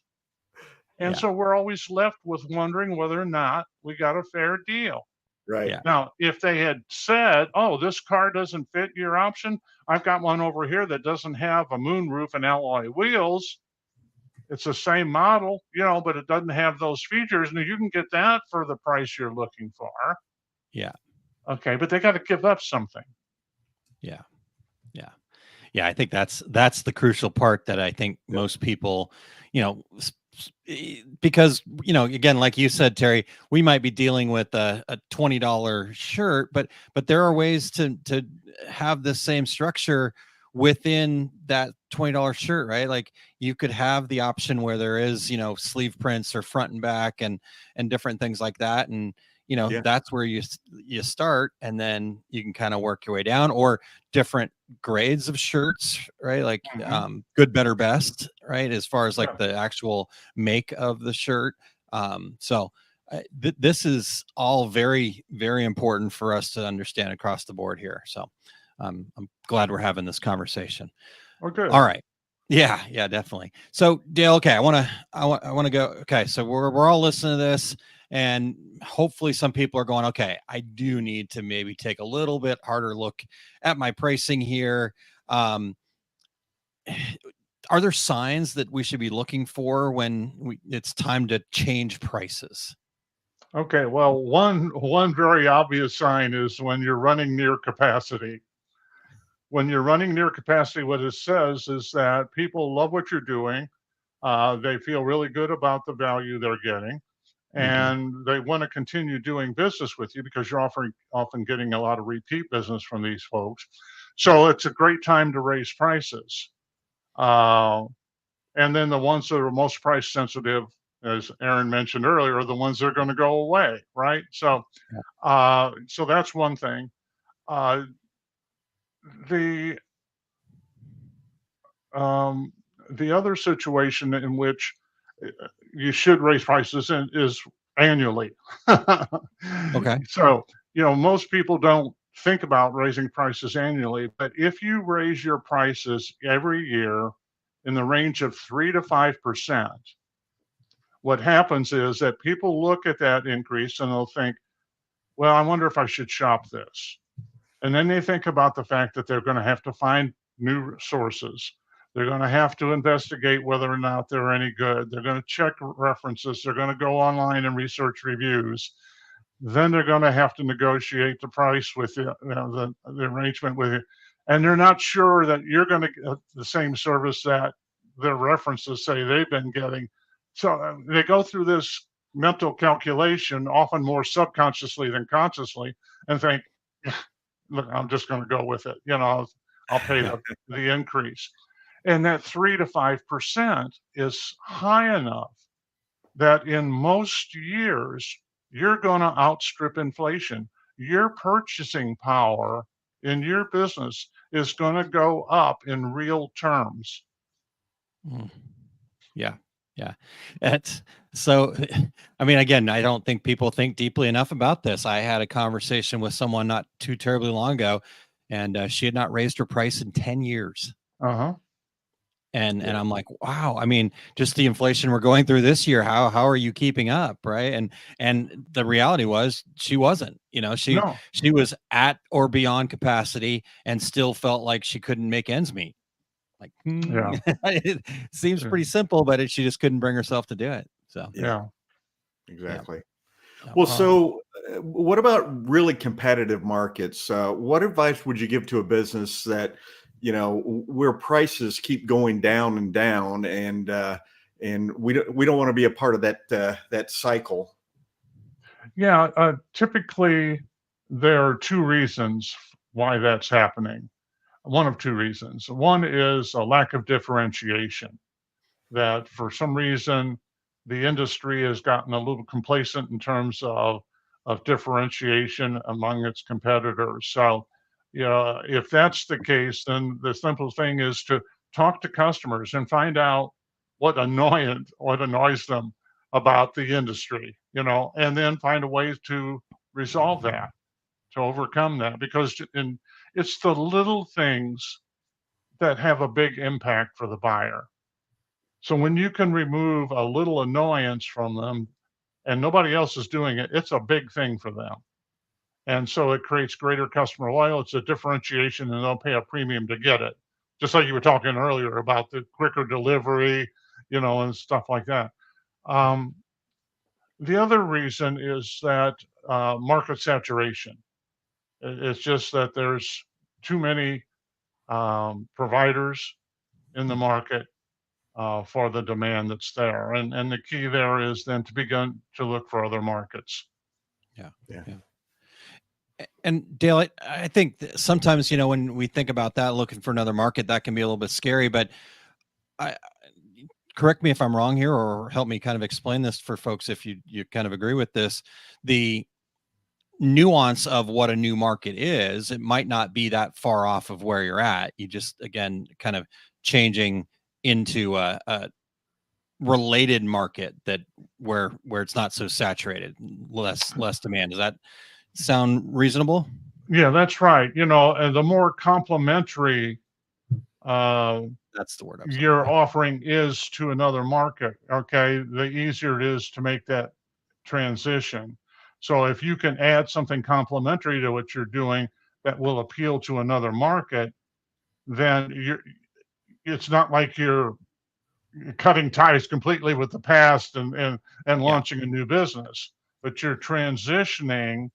And Yeah. so we're always left with wondering whether or not we got a fair deal. Right. Yeah. Now, if they had said, oh, this car doesn't fit your option, I've got one over here that doesn't have a moonroof and alloy wheels. It's the same model, but it doesn't have those features. And you can get that for the price you're looking for. Yeah. Okay, but they got to give up something. Yeah. Yeah. Yeah. I think that's the crucial part that I think most people, because, again, like you said, Terry, we might be dealing with a $20 shirt, but there are ways to have the same structure within that $20 shirt, right? Like you could have the option where there is, sleeve prints or front and back and different things like that. And, Yeah. that's where you start, and then you can kind of work your way down, or different grades of shirts, right? Like good, better, best, right? As far as like the actual make of the shirt. So this is all very, very important for us to understand across the board here. So I'm glad we're having this conversation. Okay. All right. Yeah, definitely. So Dale, okay, I want to go. Okay, so we're all listening to this, and hopefully some people are going, okay, I do need to maybe take a little bit harder look at my pricing here. Are there signs that we should be looking for when it's time to change prices? Okay. Well, one very obvious sign is when you're running near capacity. When you're running near capacity, what it says is that people love what you're doing. They feel really good about the value they're getting, and they want to continue doing business with you because you're often getting a lot of repeat business from these folks. So it's a great time to raise prices. And then the ones that are most price sensitive, as Aaron mentioned earlier, are the ones that are going to go away, right? So, so that's one thing. The the other situation in which you should raise prices is annually. Okay. So, most people don't think about raising prices annually, but if you raise your prices every year in the range of 3 to 5%, what happens is that people look at that increase and they'll think, well, I wonder if I should shop this. And then they think about the fact that they're going to have to find new sources. They're going to have to investigate whether or not they're any good. They're going to check references. They're going to go online and research reviews. Then they're going to have to negotiate the price with you, the arrangement with you. And they're not sure that you're going to get the same service that their references say they've been getting. So they go through this mental calculation, often more subconsciously than consciously, and think, look, I'm just going to go with it. I'll pay the increase. And that 3 to 5% is high enough that in most years, you're going to outstrip inflation. Your purchasing power in your business is going to go up in real terms. Yeah. Yeah. That's so, I mean, again, I don't think people think deeply enough about this. I had a conversation with someone not too terribly long ago, and she had not raised her price in 10 years. Uh-huh. And I'm like, wow, I mean, just the inflation we're going through this year, how are you keeping up? Right. And the reality was she wasn't, she was at or beyond capacity and still felt like she couldn't make ends meet. Like, Yeah. it seems pretty simple, but she just couldn't bring herself to do it. So yeah, exactly. Yeah. Well, so what about really competitive markets? What advice would you give to a business that, where prices keep going down and down, and we don't want to be a part of that cycle? Yeah, typically there are two reasons why that's happening. One of two reasons. One is a lack of differentiation, that for some reason the industry has gotten a little complacent in terms of differentiation among its competitors. So, if that's the case, then the simple thing is to talk to customers and find out what annoys them about the industry, and then find a way to resolve that, to overcome that, because it's the little things that have a big impact for the buyer. So when you can remove a little annoyance from them and nobody else is doing it, it's a big thing for them. And so it creates greater customer loyalty. It's a differentiation, and they'll pay a premium to get it. Just like you were talking earlier about the quicker delivery, and stuff like that. The other reason is that market saturation. It's just that there's too many providers in the market for the demand that's there. And the key there is then to begin to look for other markets. Yeah. And Dale, I think sometimes, when we think about that, looking for another market, that can be a little bit scary, but correct me if I'm wrong here, or help me kind of explain this for folks if you kind of agree with this. The nuance of what a new market is, it might not be that far off of where you're at. You just, again, kind of changing into a related market that where it's not so saturated, less demand. Does that sound reasonable? Yeah, that's right. And the more complementary that's the word your offering is to another market, okay, the easier it is to make that transition. So if you can add something complementary to what you're doing that will appeal to another market, then it's not like you're cutting ties completely with the past and launching a new business, but you're transitioning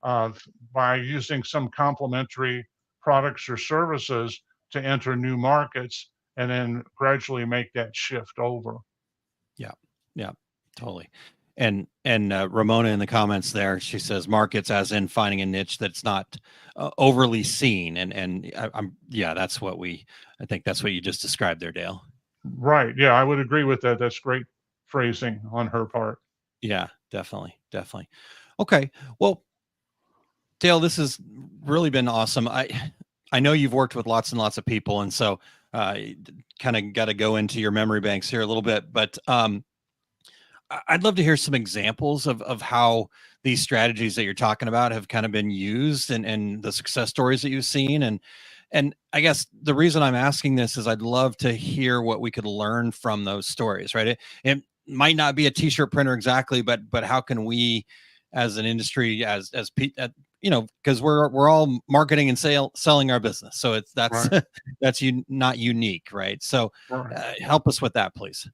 by using some complementary products or services to enter new markets and then gradually make that shift over. Yeah, totally. And Ramona in the comments there, she says markets as in finding a niche that's not overly seen. And that's what I think that's what you just described there, Dale. Right. Yeah, I would agree with that. That's great phrasing on her part. Yeah, definitely. Okay. Well, Dale, this has really been awesome. I know you've worked with lots and lots of people, and so kind of got to go into your memory banks here a little bit, but I'd love to hear some examples of how these strategies that you're talking about have kind of been used, and the success stories that you've seen. And I guess the reason I'm asking this is I'd love to hear what we could learn from those stories, right? It might not be a t-shirt printer exactly, but how can we as an industry, because we're all marketing and selling our business. So that's Right. that's not unique, right? So Right. help us with that, please.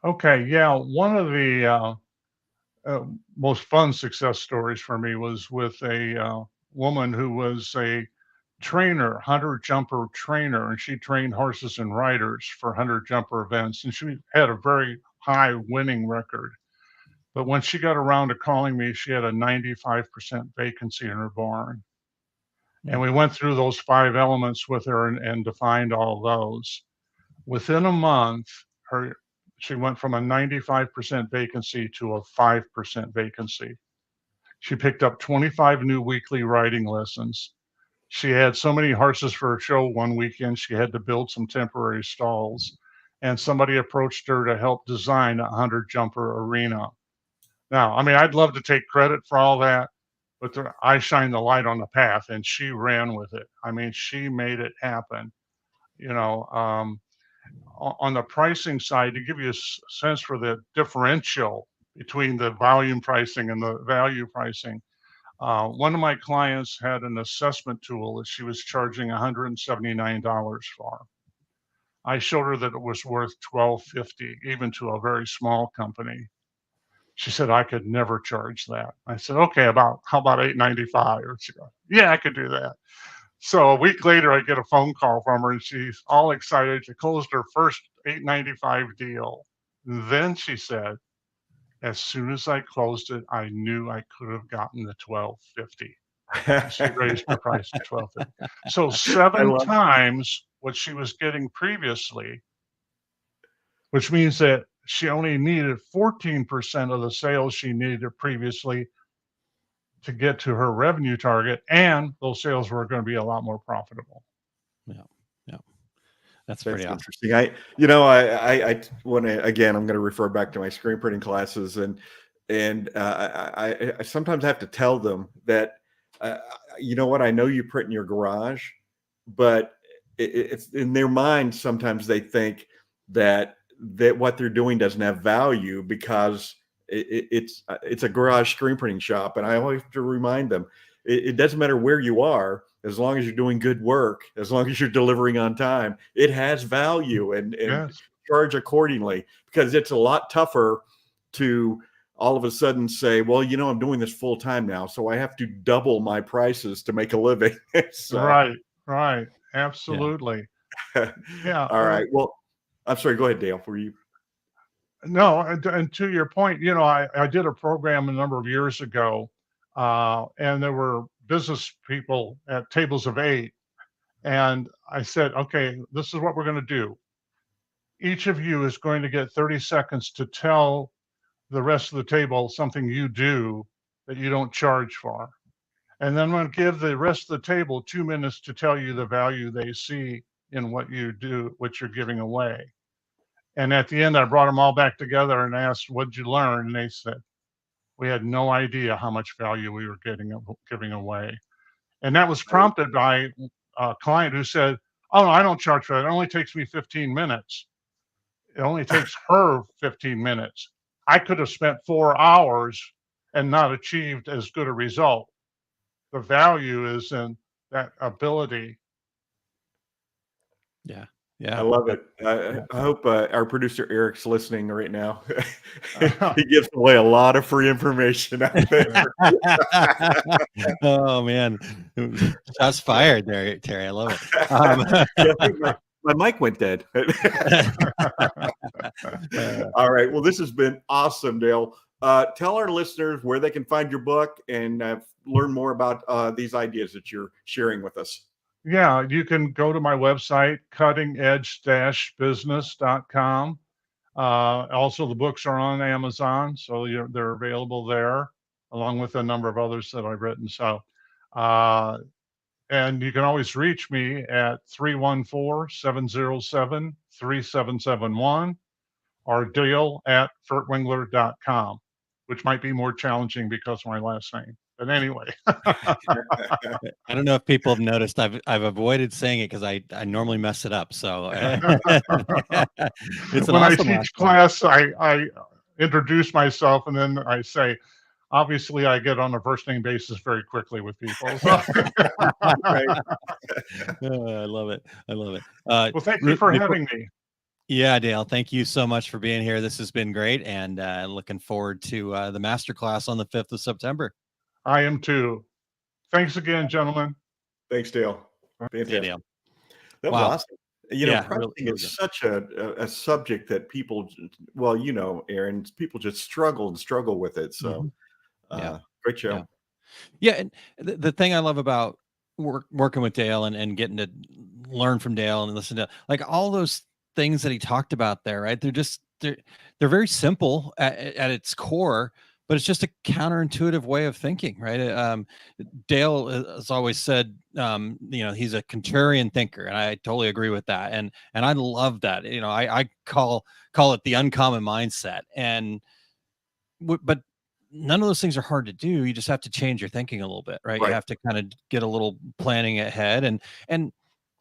Okay. Yeah. One of the most fun success stories for me was with a woman who was a trainer, hunter jumper trainer, and she trained horses and riders for hunter jumper events, and she had a very high winning record. But when she got around to calling me, she had a 95% vacancy in her barn. And we went through those 5 elements with her and defined all those. Within a month, her she went from a 95% vacancy to a 5% vacancy. She picked up 25 new weekly riding lessons. She had so many horses for a show one weekend, she had to build some temporary stalls. And somebody approached her to help design a hunter jumper arena. Now, I mean, I'd love to take credit for all that, but I shined the light on the path and she ran with it. I mean, she made it happen. You know, on the pricing side, to give you a sense for the differential between the volume pricing and the value pricing, one of my clients had an assessment tool that she was charging $179 for. I showed her that it was worth $12.50, even to a very small company. She said, I could never charge that. I said, okay, how about $8.95? She goes, yeah, I could do that. So a week later, I get a phone call from her and she's all excited. She closed her first $8.95 deal. Then she said, as soon as I closed it, I knew I could have gotten the $12.50. She raised her price to $12.50. So I seven love times what she was getting previously, which means that she only needed 14% of the sales she needed previously to get to her revenue target, and those sales were going to be a lot more profitable. Yeah, yeah, that's That's pretty awesome. interesting. I want to, again, I'm going to refer back to my screen printing classes, and I sometimes have to tell them that, you know what, I know you print in your garage, but it's in their mind. Sometimes they think that what they're doing doesn't have value because it's a garage screen printing shop, and I always have to remind them it doesn't matter where you are, as long as you're doing good work, as long as you're delivering on time, it has value, and Yes. charge accordingly, because it's a lot tougher to all of a sudden say, well, I'm doing this full time now, so I have to double my prices to make a living. So, Right. Yeah. Absolutely. Yeah. all right. Well, I'm sorry. Go ahead, Dale. Were you? No, and to your point, I did a program a number of years ago, and there were business people at tables of 8, and I said, okay, this is what we're going to do. Each of you is going to get 30 seconds to tell the rest of the table something you do that you don't charge for. And then I'm going to give the rest of the table 2 minutes to tell you the value they see in what you do, what you're giving away. And at the end, I brought them all back together and asked, what'd you learn? And they said, we had no idea how much value we were giving away. And that was prompted by a client who said, oh, no, I don't charge for that. It only takes me 15 minutes. It only takes her 15 minutes. I could have spent 4 hours and not achieved as good a result. The value is in that ability. Yeah. I Yeah. love it. I hope our producer Eric's listening right now. He gives away a lot of free information out there. Oh man, shots fired there, Terry. I love it. Yeah, I think my mic went dead. All right. Well, this has been awesome, Dale. Tell our listeners where they can find your book and learn more about these ideas that you're sharing with us. Yeah, you can go to my website, cuttingedge-business.com. Also, the books are on Amazon, so they're available there, along with a number of others that I've written. So, and you can always reach me at 314-707-3771, or Dale@Furtwengler.com, which might be more challenging because of my last name. But anyway, I don't know if people have noticed. I've avoided saying it because I normally mess it up. So it's an when I awesome last teach name. class, I introduce myself and then I say, obviously, I get on a first name basis very quickly with people. So. Right. I love it. I love it. Well, thank you for before- having me. Yeah, Dale, thank you so much for being here. This has been great, and looking forward to the masterclass on the 5th of September. I am too. Thanks again, gentlemen. Thanks, Dale. See Fantastic. you, Dale. That was Wow. awesome. Yeah, Pricing really is good. such a subject that people, well, Aaron, people just struggle with it. So, Yeah. great show. Yeah. Yeah, and the thing I love about working with Dale and getting to learn from Dale and listen to like all those things that he talked about there, right? They're very simple at its core, but it's just a counterintuitive way of thinking, right? Dale has always said, he's a contrarian thinker, and I totally agree with that. And I love that. I call it the uncommon mindset. And but none of those things are hard to do. You just have to change your thinking a little bit, right? Right. You have to kind of get a little planning ahead.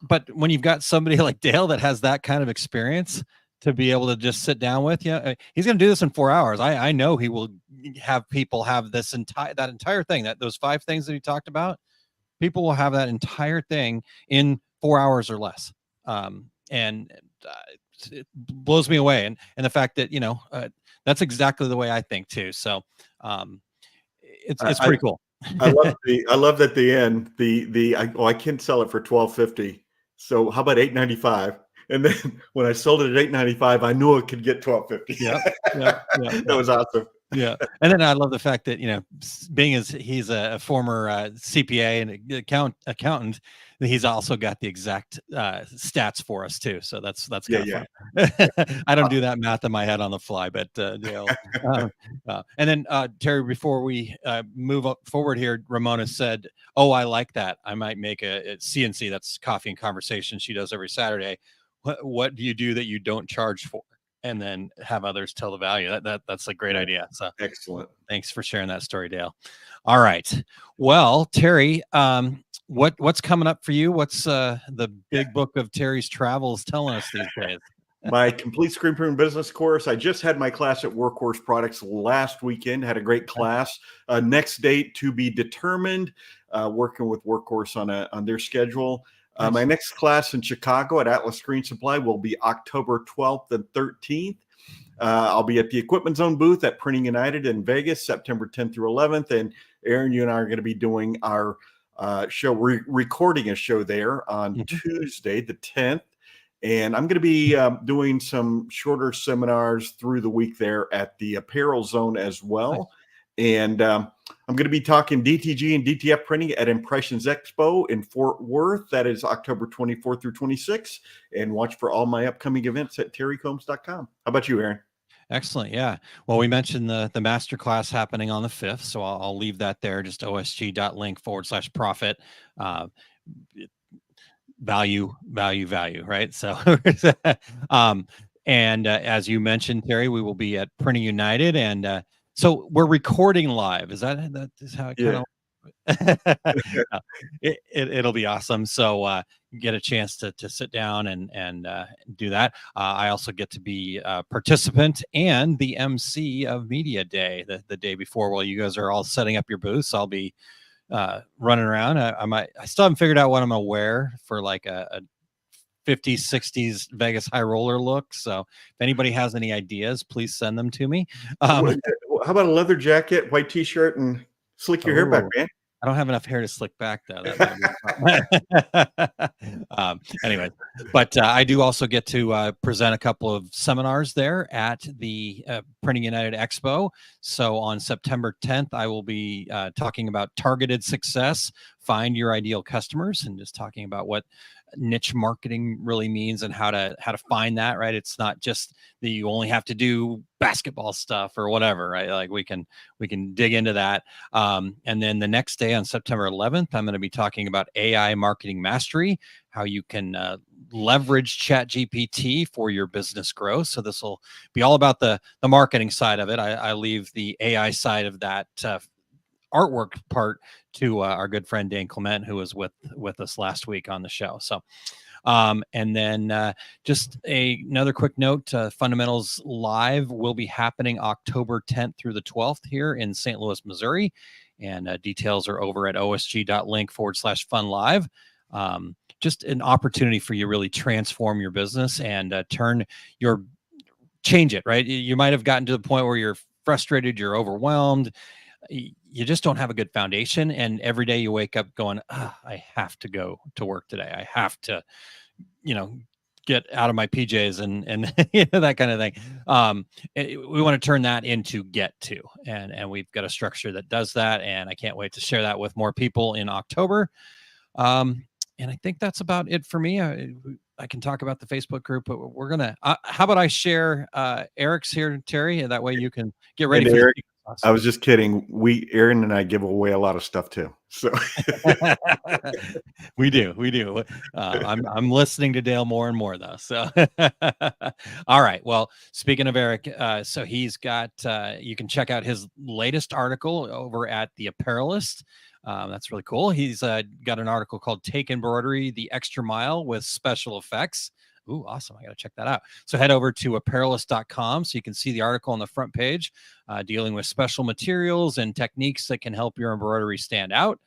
But when you've got somebody like Dale that has that kind of experience to be able to just sit down with you, he's going to do this in 4 hours. I know he will have people have that entire thing, those 5 things that he talked about. People will have that entire thing in 4 hours or less. And it blows me away. And the fact that, that's exactly the way I think too. So it's pretty cool. I love that the end, I can sell it for $12.50. So how about $8.95? And then when I sold it at $8.95, I knew it could get $12.50. Yeah. That was awesome. Yeah. And then I love the fact that, being as he's a former CPA and accountant, he's also got the exact stats for us too. So that's kind of fun. I don't do that math in my head on the fly, but Dale. And then Terry, before we move up forward here, Ramona said, "Oh, I like that. I might make a CNC. That's Coffee and Conversation. She does every Saturday. What do you do that you don't charge for?" And then have others tell the value. That's a great idea. So excellent. Thanks for sharing that story, Dale. All right. Well, Terry, what's coming up for you? What's the big book of Terry's travels telling us these days? My complete screen printing business course. I just had my class at Workhorse Products last weekend. Had a great class. Next date to be determined. Working with Workhorse on their schedule. My next class in Chicago at Atlas Screen Supply will be October 12th and 13th. I'll be at the Equipment Zone booth at Printing United in Vegas, September 10th through 11th. And Aaron, you and I are going to be doing our show, recording a show there on Tuesday, the 10th. And I'm going to be doing some shorter seminars through the week there at the Apparel Zone as well. Nice. And I'm going to be talking DTG and DTF printing at Impressions Expo in Fort Worth. That is October 24th through 26th. And watch for all my upcoming events at terrycombs.com. How about you, Aaron? Excellent. Yeah. Well, we mentioned the masterclass happening on the 5th. So I'll leave that there, just osg.link/profit. Value, right? So, and as you mentioned, Terry, we will be at Printing United, and so we're recording live. Is that is how it kind of? It'll be awesome. So get a chance to sit down and do that. I also get to be a participant and the MC of Media Day the day before. While you guys are all setting up your booths, I'll be running around. I still haven't figured out what I'm gonna wear for like a 50s, 60s Vegas high roller look. So if anybody has any ideas, please send them to me. How about a leather jacket, white t-shirt, and slick your hair back, man? I don't have enough hair to slick back though. Anyway, but I do also get to present a couple of seminars there at the Printing United Expo. So on September 10th, I will be talking about targeted success, find your ideal customers, and just talking about what niche marketing really means and how to find that, right? It's not just that you only have to do basketball stuff or whatever, right? Like we can dig into that. And then the next day on September 11th, I'm going to be talking about AI marketing mastery, how you can leverage ChatGPT for your business growth. So this will be all about the marketing side of it. I leave the AI side of that artwork part to our good friend Dan Clement, who was with us last week on the show. So and then just another quick note, Fundamentals Live will be happening October 10th through the 12th here in St. Louis, Missouri. And details are over at osg.link/funlive. Just an opportunity for you to really transform your business and change it, right? You might have gotten to the point where you're frustrated, you're overwhelmed, you just don't have a good foundation. And every day you wake up going, I have to go to work today. I have to, get out of my PJs and that kind of thing. We want to turn that into get to, and we've got a structure that does that. And I can't wait to share that with more people in October. And I think that's about it for me. I can talk about the Facebook group, but we're gonna. How about I share Eric's here, Terry? And that way you can get ready for Eric, the I was just kidding. Aaron and I give away a lot of stuff too. So we do. I'm listening to Dale more and more though. So all right. Well, speaking of Eric, so he's got. You can check out his latest article over at the Apparelist. That's really cool. He's got an article called Take Embroidery the Extra Mile with Special Effects. Ooh, awesome. I got to check that out. So head over to apparelist.com so you can see the article on the front page dealing with special materials and techniques that can help your embroidery stand out.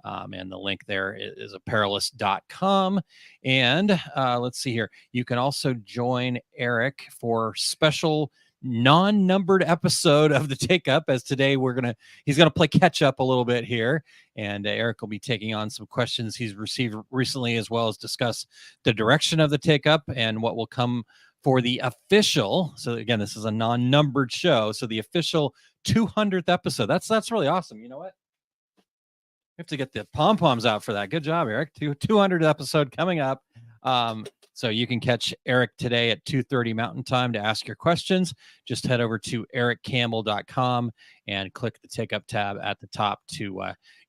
And the link there is apparelist.com. And let's see here. You can also join Eric for special non-numbered episode of the Take Up, as today he's gonna play catch up a little bit here, and Eric will be taking on some questions he's received recently, as well as discuss the direction of the Take Up and what will come for the official. So again, this is a non-numbered show, so the official 200th episode. That's really awesome. You know what? We have to get the pom-poms out for that. Good job, Eric. 200th episode coming up. So you can catch Eric today at 2:30 Mountain Time to ask your questions. Just head over to ericcampbell.com and click the Take Up tab at the top to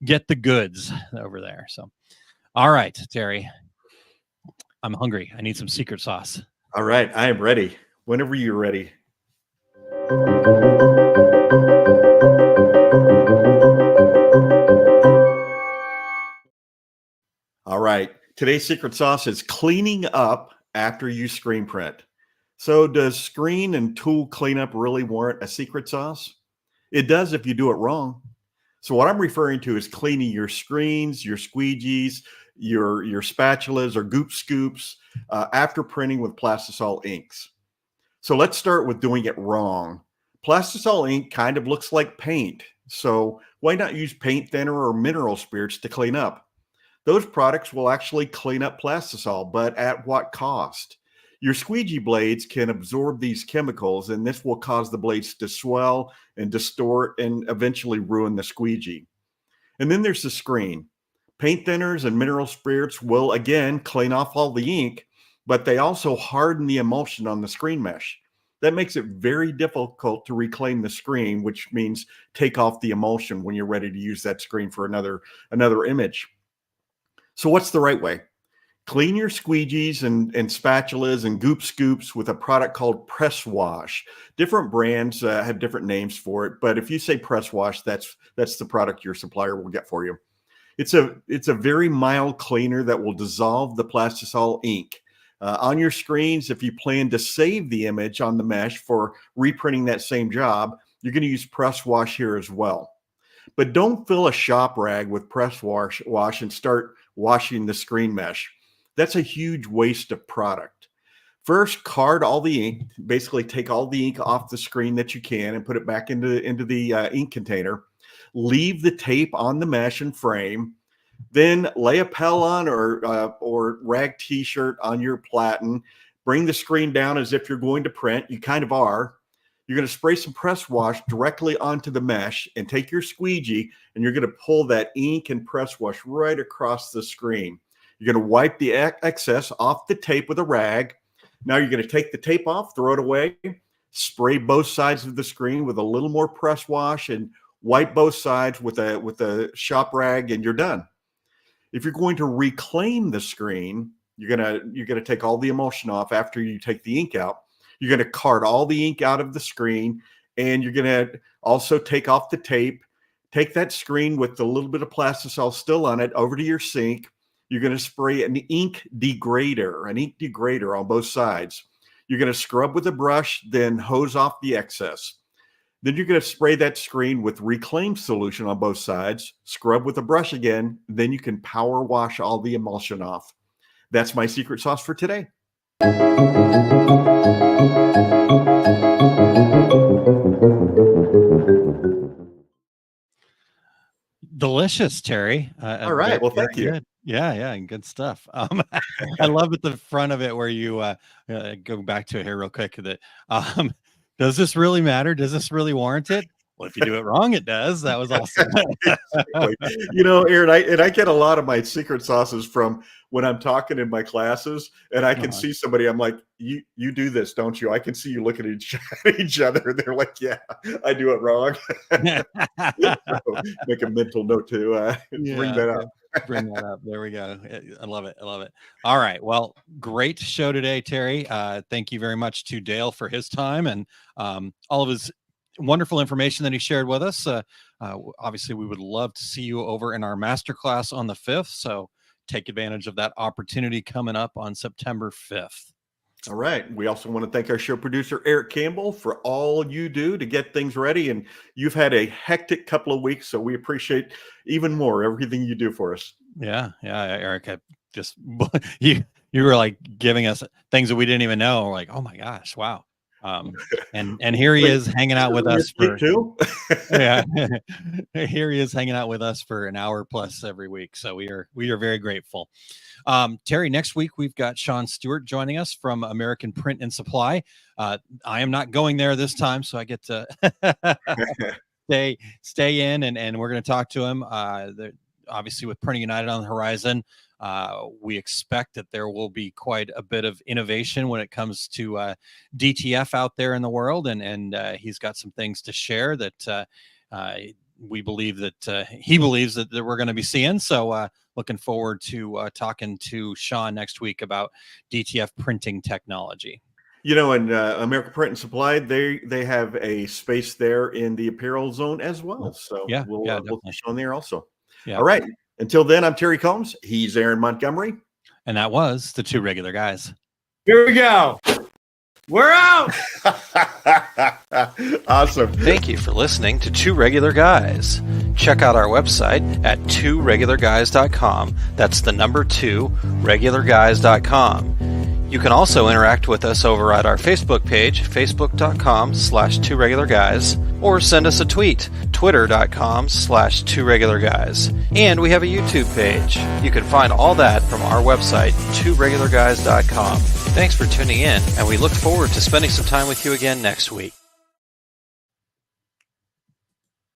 get the goods over there. So, all right, Terry, I'm hungry. I need some secret sauce. All right, I am ready. Whenever you're ready. All right. Today's secret sauce is cleaning up after you screen print. So does screen and tool cleanup really warrant a secret sauce? It does if you do it wrong. So what I'm referring to is cleaning your screens, your squeegees, your spatulas or goop scoops after printing with plastisol inks. So let's start with doing it wrong. Plastisol ink kind of looks like paint. So why not use paint thinner or mineral spirits to clean up? Those products will actually clean up plastisol, but at what cost? Your squeegee blades can absorb these chemicals, and this will cause the blades to swell and distort and eventually ruin the squeegee. And then there's the screen. Paint thinners and mineral spirits will, again, clean off all the ink, but they also harden the emulsion on the screen mesh. That makes it very difficult to reclaim the screen, which means take off the emulsion when you're ready to use that screen for another image. So what's the right way? Clean your squeegees and spatulas and goop scoops with a product called Press Wash. Different brands have different names for it, but if you say Press Wash, that's the product your supplier will get for you. It's a very mild cleaner that will dissolve the plastisol ink. On your screens, if you plan to save the image on the mesh for reprinting that same job, you're going to use Press Wash here as well. But don't fill a shop rag with Press Wash and start washing the screen mesh. That's a huge waste of product. First, card all the ink. Basically, take all the ink off the screen that you can and put it back into the ink container. Leave the tape on the mesh and frame. Then lay a Pellon or rag T-shirt on your platen. Bring the screen down as if you're going to print. You kind of are. You're going to spray some Press Wash directly onto the mesh and take your squeegee and you're going to pull that ink and Press Wash right across the screen. You're going to wipe the excess off the tape with a rag. Now you're going to take the tape off, throw it away, spray both sides of the screen with a little more press wash, and wipe both sides with a shop rag, and you're done. If you're going to reclaim the screen, you're gonna take all the emulsion off after you take the ink out. You're gonna cart all the ink out of the screen, and you're gonna also take off the tape. Take that screen with a little bit of plastisol still on it over to your sink. You're gonna spray an ink degrader on both sides. You're gonna scrub with a brush, then hose off the excess. Then you're going to spray that screen with reclaimed solution on both sides, scrub with a brush again, then you can power wash all the emulsion off. That's my secret sauce for today. Delicious, Terry. All right. Well, thank you. Good. Yeah, good stuff. I love at the front of it where you go back to it here real quick. That does this really matter? Does this really warrant it? Well, if you do it wrong, it does. That was awesome. Exactly. Aaron, I get a lot of my secret sauces from when I'm talking in my classes, and I can see somebody. I'm like, you do this, don't you? I can see you looking at each other. They're like, yeah, I do it wrong. So make a mental note to bring that up. Bring that up. There we go. I love it. All right. Well, great show today, Terry. Thank you very much to Dale for his time and all of his wonderful information that he shared with us. Obviously, we would love to see you over in our masterclass on the 5th. So take advantage of that opportunity coming up on September 5th. All right. We also want to thank our show producer, Eric Campbell, for all you do to get things ready. And you've had a hectic couple of weeks, so we appreciate even more everything you do for us. Yeah, Eric, you were like giving us things that we didn't even know. We're like, oh my gosh, wow. And here he is hanging out with us for yeah. Here he is hanging out with us for an hour plus every week. So we are very grateful. Terry, next week we've got Sean Stewart joining us from American Print and Supply. I am not going there this time, so I get to stay in and we're going to talk to him. Obviously, with Printing United on the horizon, we expect that there will be quite a bit of innovation when it comes to DTF out there in the world, and he's got some things to share that we believe that he believes that we're going to be seeing. So looking forward to talking to Sean next week about DTF printing technology. And American Print and Supply, they have a space there in the apparel zone as well. So we'll push on there also. Yeah. All right. Until then, I'm Terry Combs. He's Aaron Montgomery. And that was the Two Regular Guys. Here we go. We're out. Awesome. Thank you for listening to Two Regular Guys. Check out our website at tworegularguys.com. That's the number 2, regularguys.com. You can also interact with us over at our Facebook page, facebook.com/tworegularguys, or send us a tweet, twitter.com/tworegularguys. And we have a YouTube page. You can find all that from our website, tworegularguys.com. Thanks for tuning in, and we look forward to spending some time with you again next week.